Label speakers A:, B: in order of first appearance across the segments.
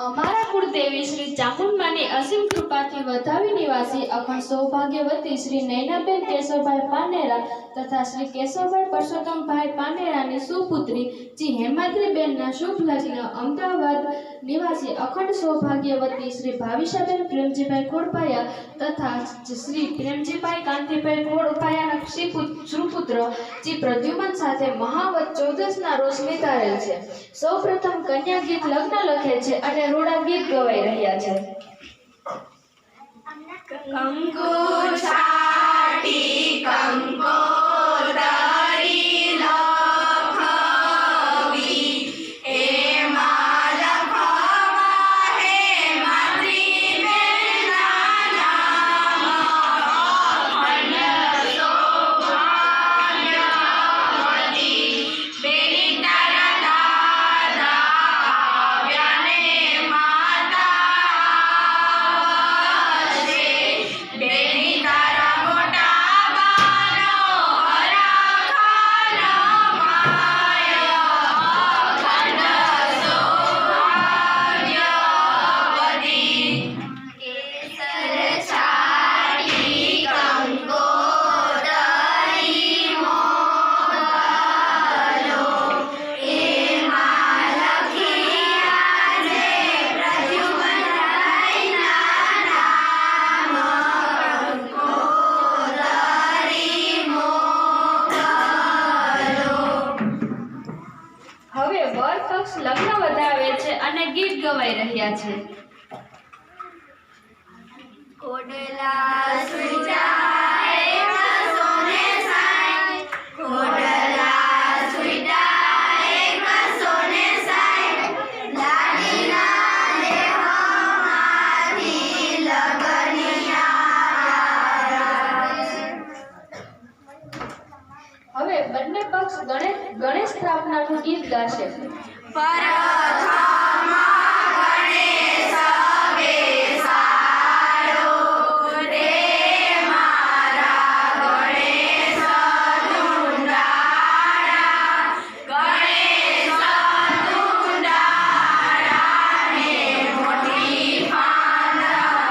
A: અમારા કુળદેવી શ્રી ચામુંડમાની અસીમ કૃપાથી વધાવી નિવાસી અખંડ સૌભાગ્યવતી શ્રી નૈનાબેન કેશવભાઈ પાનેરા તથા શ્રી કેશવભાઈ પરસોત્તમભાઈ પાનેરાની સુપુત્રી જી હેમાદ્રીબેનના શુભ લગ્ન અમદાવાદ નિવાસી અખંડ સૌભાગ્યવતી શ્રી ભાવિશાબેન પ્રેમજીભાઈ ખોડપાયા તથા શ્રી પ્રેમજીભાઈ કાંતિભાઈ ખોડપાયાના સુપુત્ર જી પ્રદ્યુમન સાથે મહાવત 14ના રોજ નિધારેલ છે। સૌપ્રથમ કન્યા ગીત લગ્ન લખે છે અને રૂડા ગીત ગવાઈ રહ્યા છે।
B: કંકુ છાટી કંકોત્રી લખવી એમાં લખવા હેમાદ્રીબેનના નામ અખંડ સૌભાગ્યવતી બેની તારા દાદા આવ્યા ને બેની તારા મોટા બાનો હરાખાન માય અખંડ સૌભાગ્યવતી કેસર છાટી કંકોત્રી મોગલો એમાં લખ્યા છે પ્રદ્યુમનભાઈના નામ કંકોત્રી મોગલો।
A: હવે વર પક્ષ લગ્ન વધાવે છે અને ગીત ગવાઈ રહ્યા છે।
B: કોડલા સુજાય સોને સાય કોડલા સુજાય સોને સાય લાડીના દેહમાંથી લગનિયા।
A: હવે બંને પક્ષ ગણેશ સ્થાપનાનું ગીત ગાશે।
B: પ્રથમ ગણેશ બેસાડો રે મારા ગણેશ ધૂંડાળા ગણેશ ધૂંડાળાને મોટી ફાંદવાળા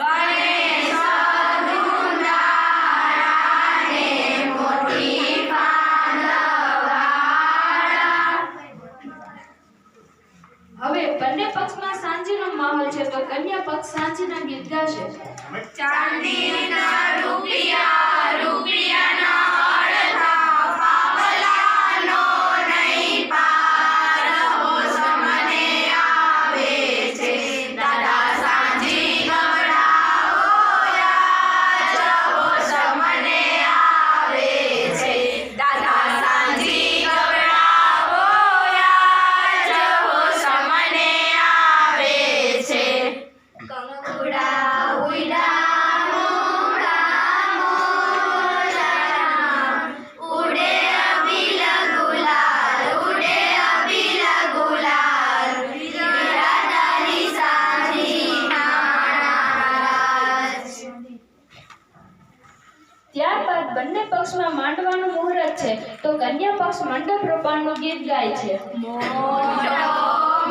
B: ગણેશ ધૂંડાળાને મોટી
A: હવે બંને પક્ષમાં સાંજીનો માહોલ છે તો કન્યા પક્ષ સાંજીના ગીત ગાશે।
B: ચાંદીના રૂપિયા રૂપિયાના અડધા પાવલાનો નહીં પાર હોશ મને આવે છે દાદા સાંજી ગવડાવો યાજ હોશ મને આવે છે દાદા સાંજી ગવડાવો યાજ હોશ મને આવે છે। કંકુડા ઉડા મોડા મોડા ઉડે અબીલ ગુલાલ ઉડે અબીલ ગુલાલ રાધાની સાંજી નારાજ।
A: ત્યારબાદ બંને પક્ષમાં માંડવાનું મુહૂર્ત છે તો કન્યા પક્ષ મંડપ રોપાણનું ગીત ગાય છે।
B: મોટો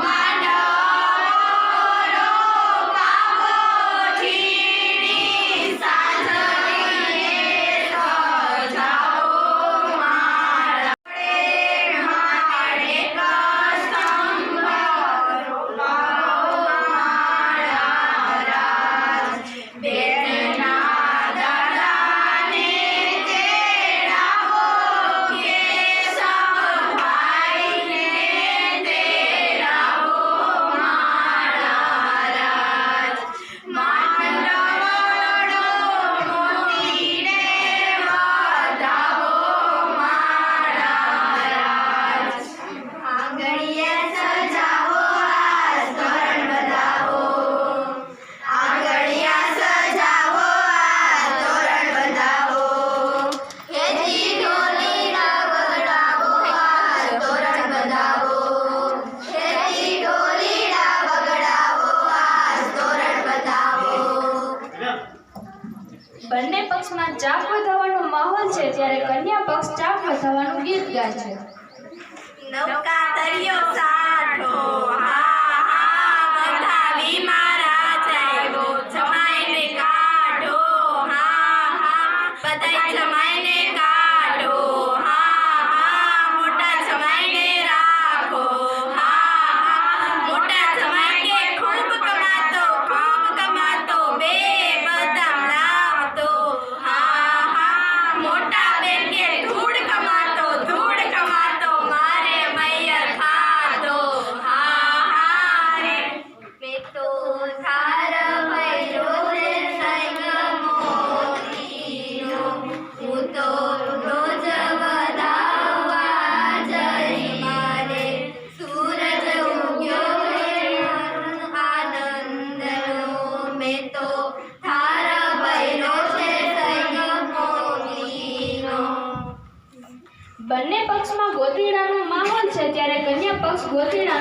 B: માંડવો રોપાવો ઠીણી સાંજને સજાવો માળે માળે કસ્તંભ રોપાવો માળા રાજ બેટના દાદાને તેડાવો કેશવભાઈને તેડાવો માળા રાજ માંડવડો મોતીને વધાવો માળા રાજ આંગળીએ સજાવો આજ તોરણ વધાવો આંગળિયા સજાવો આજ તોરણ વધાવો હેજી ઢોલીના વગડાવો આજ તોરણ વધાવો હેજી ઢોલીના વગડાવો આજ તોરણ વધાવો।
A: બંને પક્ષમાં ચાપ વધાવવાનો માહોલ છે ત્યારે કન્યા પક્ષ ચાપ વધાવવાનું ગીત ગાય છે।
B: નૌકા તરિયો સાઠો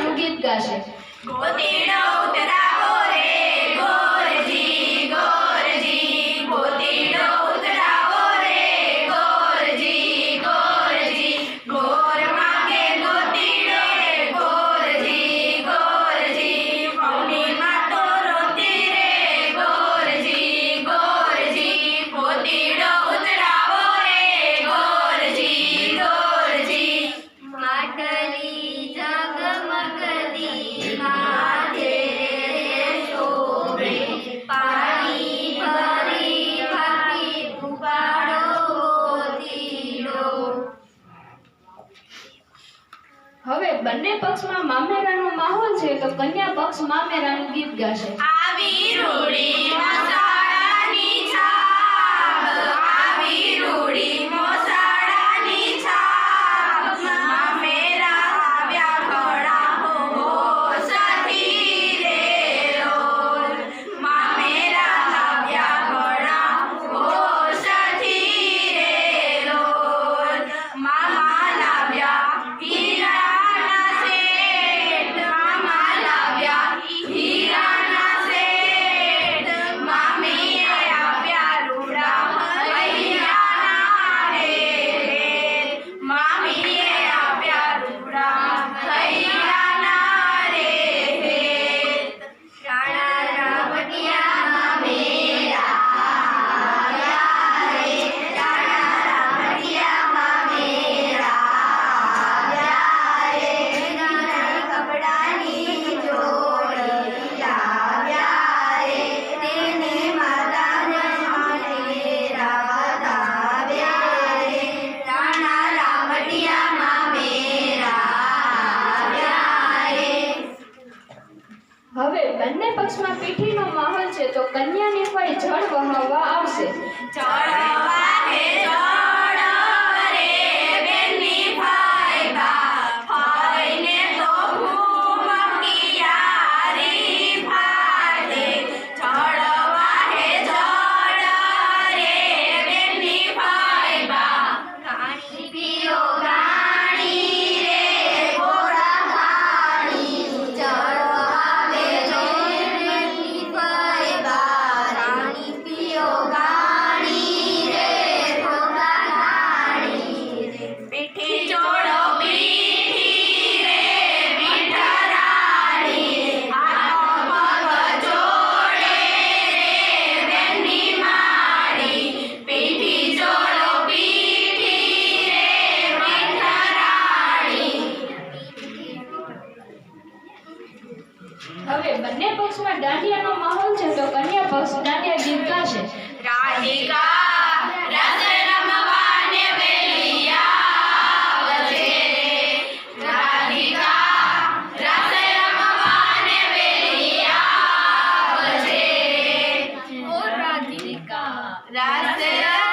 A: મામેરાનું ગીત ગાશે.
B: ગોતીડો ઉતરાવો રે ગોરજી ગોરજી ગોતીડો ઉતરાવો રે ગોરજી ગોરજી ગોર માંગે ગોતીડો રે ગોરજી ગોરજી પૌની માં તો રોતી રે ગોરજી ગોરજી ગોતીડો ઉતરાવો રે ગોરજી ગોરજી માટલી જગમગતી માથે શોભે પાણી ભરી ભાગી ઉપાડો ગોતીડો.
A: હવે બંને પક્ષમાં મામેરાનો માહોલ છે તો કન્યા પક્ષ મામેરાનું ગીત ગાશે.
B: આવી રૂડી મોસાળાની છાપ આવી રૂડી મોસાળાની છાપ મામેરા આવ્યા ઘડા હોશથી રે રોજ મામેરા આવ્યા ઘડા હોશથી રે રોજ મામા લાવ્યા હીરાના શેઠ મામા લાવ્યા હીરાના શેઠ મામીએ આપ્યા રૂડા હૈયાના રે મામીએ આપ્યા રૂડા હૈયાના રે રાણા રાવટિયા મેરા આવ્યા રે રાણા રાવટિયા મેરા આવ્યા રે નાના કપડાની જોડી લાવ્યા રે તેને માતાને મામેરા બતાવ્યા રે રાણા રાવટિયા મેરા આવ્યા રે.
A: હવે બંને પક્ષમાં પીઠીનો માહોલ છે તો કન્યાની ફઈ જળ વહાવવા આવશે.
B: ચડવા હે ચડ રે બેનની ફાઈબા ફાઈને તો ખૂબ કિયારી ફાટે ચડવા હે ચડ રે બેનની ફાઈબા ગાણી પીઓ ગાણી રે ઘોડા ગાણી ચડવા હે બેનની ફાઈબા રાણી પીઓ ગાણી રે ઘોડા ગાણી રે પીઠી જોડો પીઠી રે પીઠા રાણી હાથો પગ જોડે રે બેનની માડી પીઠી જોડો પીઠી રે પીઠા રાણી.
A: હવે બંને પક્ષમાં દાંડિયાનો માહોલ છે તો કન્યા પક્ષ દાંડિયા ગીત ગાશે.
B: રાધિકા રસ રમવાને વેલી આવજે રે રાધિકા રસ રમવાને વેલી આવજે ઓ રાધિકા રસ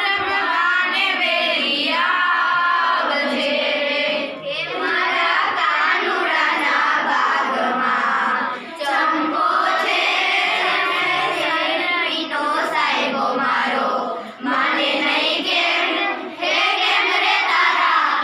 B: રમવાને વેલી આવજે એ મારા કાનુડાના બાગમાં ચંપો છે નો સાહેબો મારો માને નહીં કેમ હે કેમ રે તારા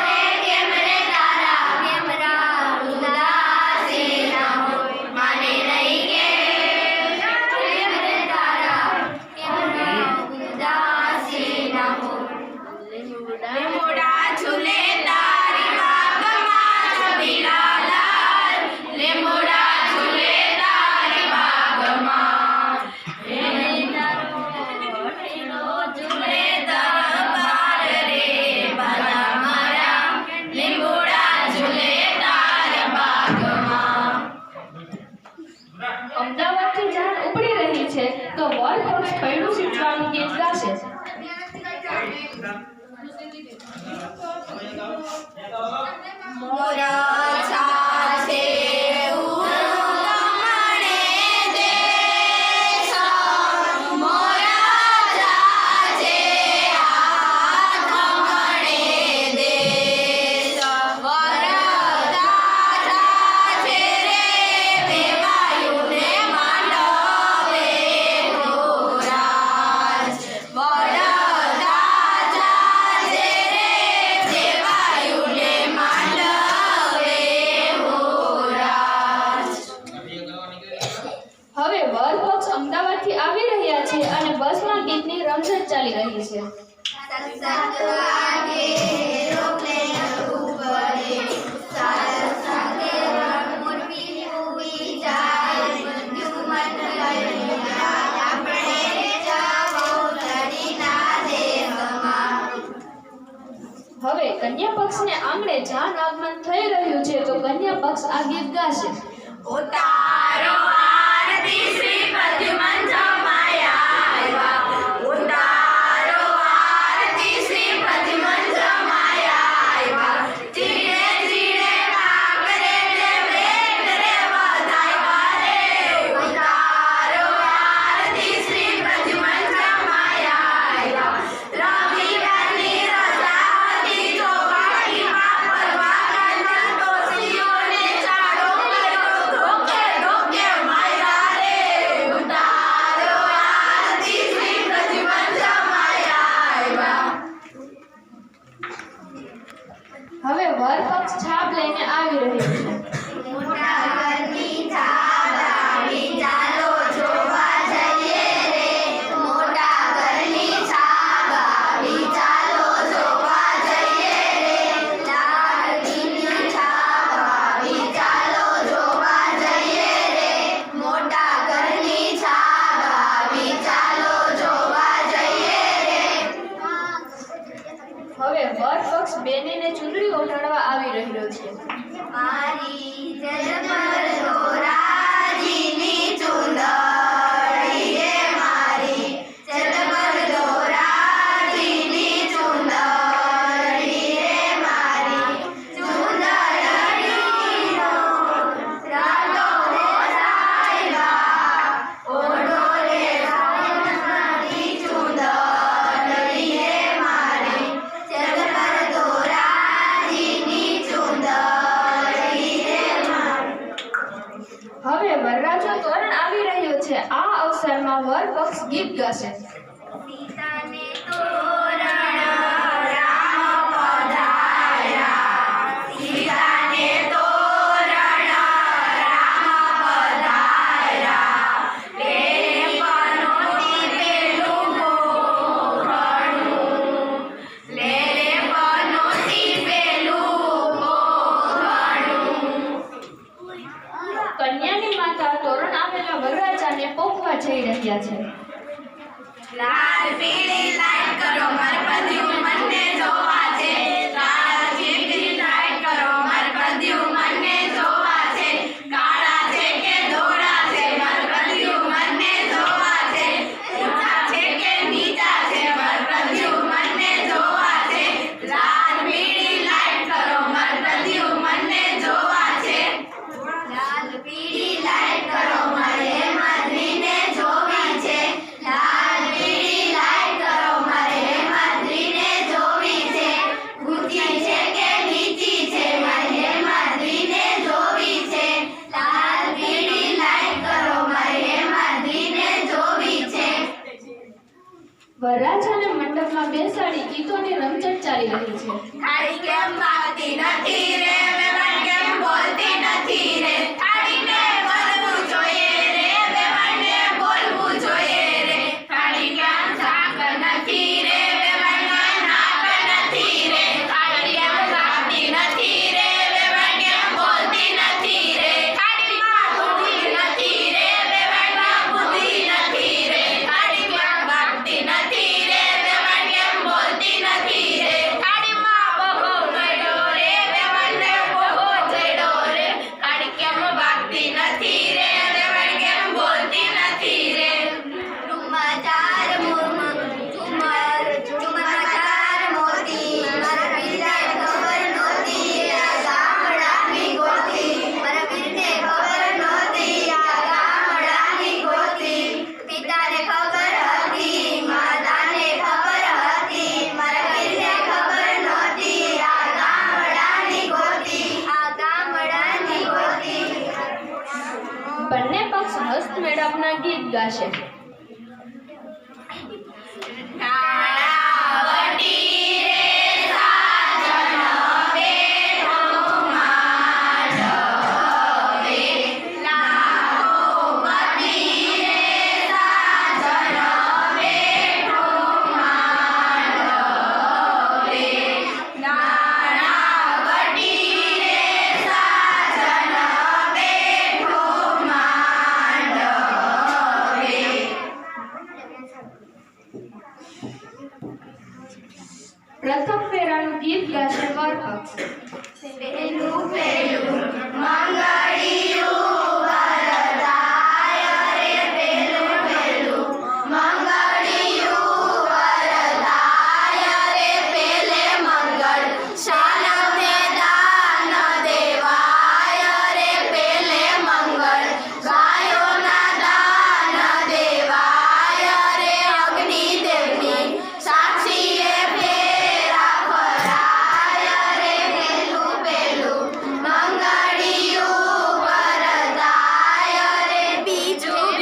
B: હે કેમ રે તારા કેમ રા ઉદાસી ના હોય માને નહીં કેમ રે તારા કેમ રા ઉદાસી ના હોય મોડા ઝૂલે તારી બાગમાં છબીલા લાલ લીમડા ઝૂલે તારી બાગમાં ઝૂલે દરબાર રે બાલા મારા લીમડા ઝૂલે તારી બાગમાં.
A: અમદાવાદથી જાણ ઉપડી રહી છે તો વોલ પક્ષ પૈડું સીંચવાનું ગીત ગાશે.
B: મોર છાછે ઉગમણે દેશ મોર છાછે આથમણે દેશ વરદા છાછે રે વેવાયુને માંડવે હોરાજ વરદા છાછે રે વેવાયુને
A: રમઝટ ચાલી રહી છે. હવે કન્યા પક્ષને આંગણે જાન આગમન થઈ રહ્યું છે તો કન્યા પક્ષ આ ગીત ગાશે.
B: ઉતારો આરતી શ્રી પ્રદ્યુમન જમાયા આવ્યા. ઉતારો આરતી શ્રી પ્રદ્યુમન જમાયા આવ્યા. જીણે જીણે કાકરે ને વેદ રે વધાવ્યા રે. ઉતારો આરતી શ્રી પ્રદ્યુમન જમાયા આવ્યા. રવિવારની રજા હતી ચોપાટીમાં ફરવા ગયા ડોશીઓને ચાડો કર્યો. ઢોકે ઢોકે માર્યા રે. ઉતારો આરતી શ્રી પ્રદ્યુમન જમાયા આવ્યા.
A: હવે વર પક્ષ છાપ લઈને આવી રહ્યું છે.
B: મોટા ઘરની છાપ આવી ચાલો જોવા જઈએ રે. મોટા ઘરની છાપ આવી ચાલો જોવા જઈએ રે. લાડકીની છાપ આવી ચાલો જોવા જઈએ રે. મોટા ઘરની છાપ આવી ચાલો જોવા જઈએ રે.
A: હવે વર પક્ષ બેનીને ચૂંદડી ઓઢાડવા આવી રહ્યો છે.
B: મારી જન્મર દોરાજીની ચુંદડી રે. મારી જન્મર દોરાજીની ચુંદડી રે. મારી ચુંદડીનો રાતો રે સાયલા. ઓઢો રે મારી ચુંદડી રે. મારી જન્મર દોરાજીની ચુંદડી રે. મારી
A: હવે વરરાજો તોરણ આવી રહ્યો છે. આ અવસરમાં વર પક્ષ ગીત ગાશે.
B: સીતાને તોરણ રામ પધાર્યા. સીતાને તોરણ રામ પધાર્યા. લે પનોતી પેલું ગોખણું. લે પનોતી પેલું ગોખણું.
A: કન્યાની માતા તોરણ આવેલા વરરાજાને પોખવા જઈ રહ્યા છે.
B: લાલ પીળી લાઈટ કરો માર પ્રદ્યુમનને જોવા છે. લાલ પીળી લાઈટ કરો માર પ્રદ્યુમનને જોવા છે. કાળા છે કે ધોળા છે માર પ્રદ્યુમનને જોવા છે. ઊંચા છે કે નીચા છે માર પ્રદ્યુમનને જોવા છે. લાલ પીળી લાઈટ કરો માર પ્રદ્યુમનને જોવા છે. લાલ પીળી લાઈટ કરો મારે માધરીને જોવી છે. લાલ પીળી લાઈટ કરો મારે માધરીને જોવી છે. ઊંચી છે કે નીચી છે મારે માધરીને જોવી છે. લાલ પીળી લાઈટ કરો મારે માધરીને જોવી છે.
A: વરરાજાને મંડપમાં બેસાડી ગીતોની રમઝટ ચાલી રહી છે.
B: થાળી કેમ વાગતી નથી રે. વેવાણ કેમ બોલતી નથી રે. થાળીને બોલવું જોઈએ રે. વેવાણને બોલવું જોઈએ રે. થાળી કેમ ઝાકળ નથી રે. વેવાણને નાક નથી રે. થાળી કેમ વાગતી નથી રે. વેવાણ કેમ બોલતી નથી રે. થાળીમાં બુદ્ધિ નથી રે. વેવાણમાં બુદ્ધિ નથી રે. થાળી કેમ વાગતી નથી રે. વેવાણ કેમ બોલતી નથી રે. થાળીમાં બહુ ચડ્યો રે. વેવાણને બહુ ચડ્યો રે. થાળી કેમ વાગતી નથી રે. વેવાણ કેમ બોલતી નથી રે. ચુમ્મા ચાર મોતી મારા વીરને ખબર નહોતી આ ગામડાની ગોતી. મારા વીરને ખબર નહોતી આ ગામડાની ગોતી. પિતાને ખબર હતી માતાને ખબર હતી. મારા વીરને ખબર નહોતી આ ગામડાની ગોતી. આ ગામડાની ગોતી.
A: બંને પક્ષ હસ્ત મેળાપના ગીત ગાશે.
B: નાણાવટી રે સાજન બેઠો માંડવે. લાખો પતિ રે સાજન બેઠો
A: પક્ષ.
B: પહેલું મંગળિયું વરદાય રે પહેલું મંગળિયું વરદાય રે પેલે મંગળ શાનને દાન દેવાય રે પેલે મંગળ ગાયોના દાન દેવાય રે અગ્નિદેવની સાક્ષીએ ફેરા ફરાય રે પેલું મંગળિયું વરદાય રે બીજું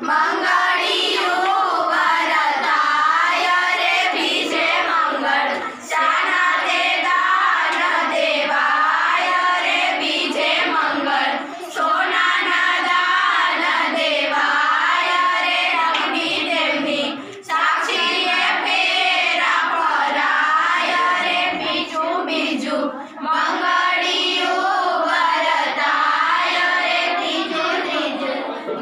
B: મંગળિયું વરદાય રે બીજે મંગળ શાના તે દાન દેવાય રે બીજે મંગળ સોનાના દાન દેવાય રે અગ્નિદેવની સાક્ષીએ ફેરા ફરાય રે બીજું મંગળિયું વરદાય રે ત્રીજું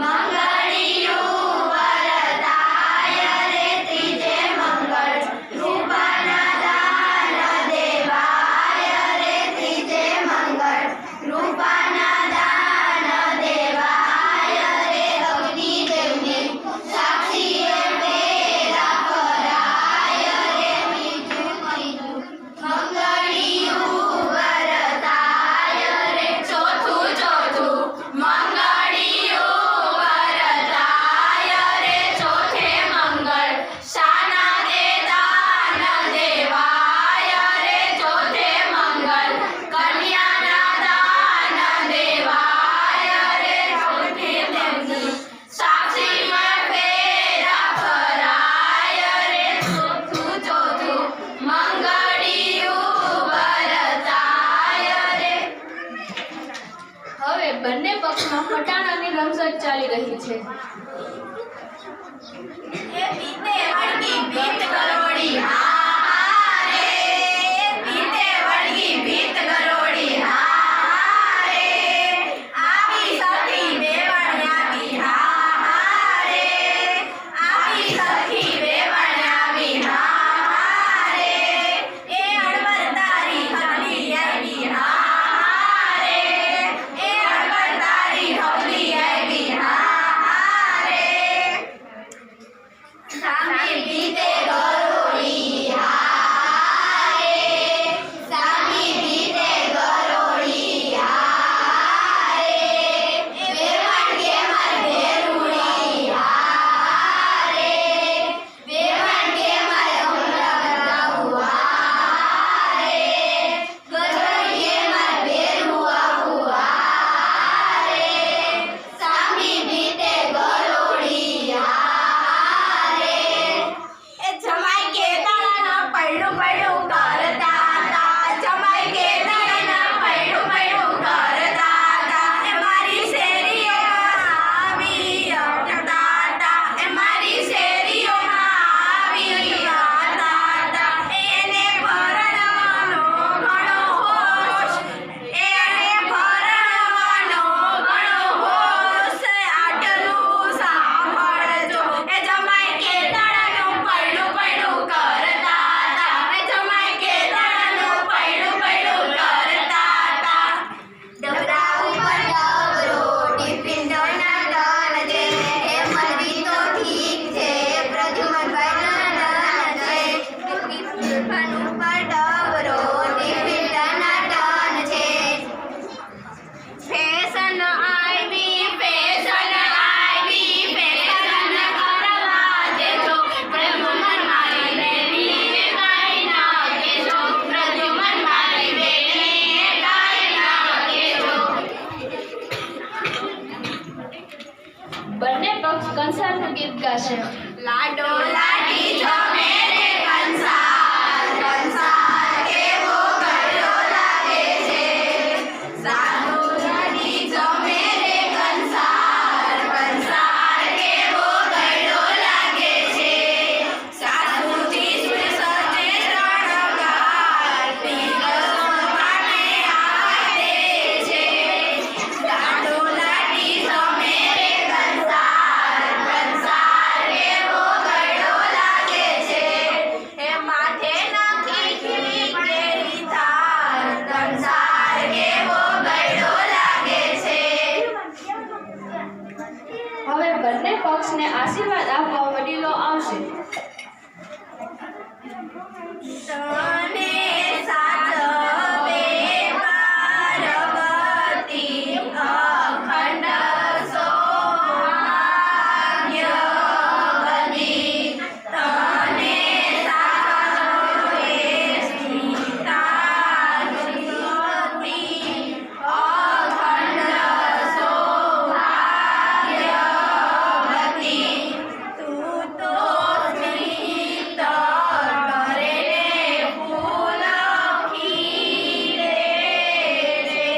B: મંગળિયું વરદાય રે ત્રીજે મંગળ રૂપાના દાન દેવાય રે ત્રીજે મંગળ રૂપાના દાન દેવાય રે અગ્નિદેવની સાક્ષીએ ફેરા ફરાય રે બીજું મંગળિયું વરદાય રે ચોથું મંગળિયું વરદાય રે ચોથે મંગળ શાના તે દાન દેવાય રે ચોથે મંગળ કન્યાના દાન દેવાય રે ચોથે દેવની સાક્ષીમાં ફેરા ફરાય રે ચોથું મંગળિયું વરદાય રે.
A: હવે બંને પક્ષમાં ફટાણાની રમઝટ ચાલી રહી છે.
B: એ બીતે વળગી ભીત ગરોડી હા રે બીતે વળગી ભીત ગરોડી હા રે આવી સખી વેવણ આવી હા રે આવી સખી વેવણ આવી હા રે એ અડવર તારી હવલી આવી હા રે એ અડવર તારી હવલી આવી હા રે સામે બીતે ગરોળી હા રે સામે બીતે ગરોળી હા રે વેવણ કે માર ભેરુડી હા રે વેવણ કે માર અમરાવુ હા રે ગરોળી કે માર ભેરુ આવું હા રે સામે બીતે ગરોળી હા રે એ જમાઈ કે દાડાના પૈડું કરતા હતા જમાઈ કે દાડાના પૈડું કરતા હતા એ મારી શેરીઓમાં આવી હતા એ મારી શેરીઓમાં આવી હતા એને પરણવાનો ઘણો હોશ એને પરણવાનો ઘણો હોશ આટલું સાંભળજો એ જમાઈ કે દાડાનું પૈડું કરતા હતા એ જમાઈ કે દાડાનું પૈડું કરતા હતા ડબરા ઉપર ડબરો ટિફિન ડોનાટન છે એ મરવી તો ઠીક છે પ્રદ્યુમનભાઈ નંદન છે ટિફિન ઉપર ડબરો ટિફિન ડોનાટન છે ફેશન આવી ફેશન કરવા દેજો પ્રદ્યુમન મારી બેની કાઈ ના કેજો પ્રદ્યુમન મારી બેની કાઈ ના કેજો
A: બંને પક્ષ કંસારનું ગીત ગાશે.
B: લાડો લાડી જમે રે કંસાર કેવો ગળ્યો લાગે છે સાધુ લાડી જમે રે કંસાર કેવો ગળ્યો લાગે છે સાધુજી સજે શણગાર પીરસવા માટે આવે છે લાડો લાડી જમે રે કંસાર કેવો ગળ્યો લાગે છે
A: બંને પક્ષને આશીર્વાદ આપવા વડીલો આવશે.
B: તને સાચવે પાર્વતી અખંડ સૌભાગ્યવતી. તને સાચવે સીતાવતી અખંડ સૌભાગ્યવતી. તું તો સ્મિત કરે ફૂલ ખીલે રે.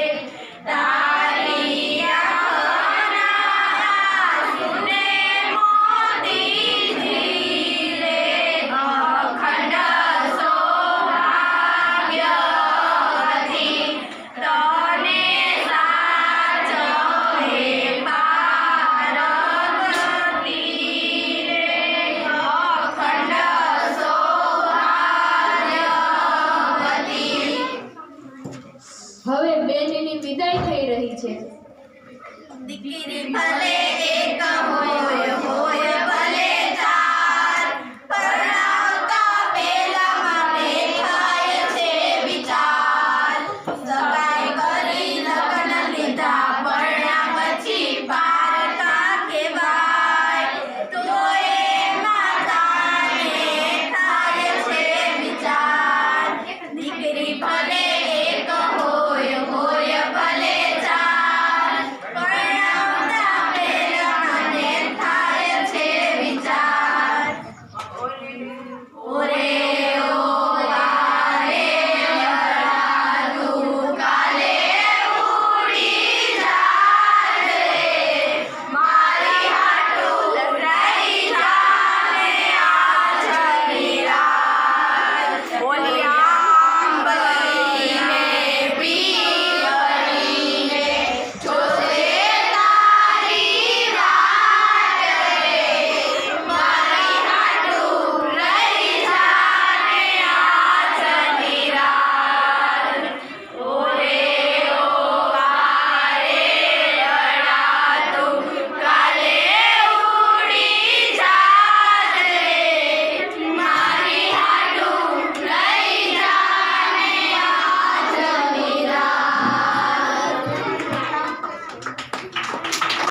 B: તારી આંખના આંસુને મોતી ઝીલે. અખંડ સૌભાગ્યવતી. તને સાચવે પાર્વતી રે. અખંડ સૌભાગ્યવતી.
A: હવે બેનની વિદાય થઈ રહી છે.
B: દીકરી ભલે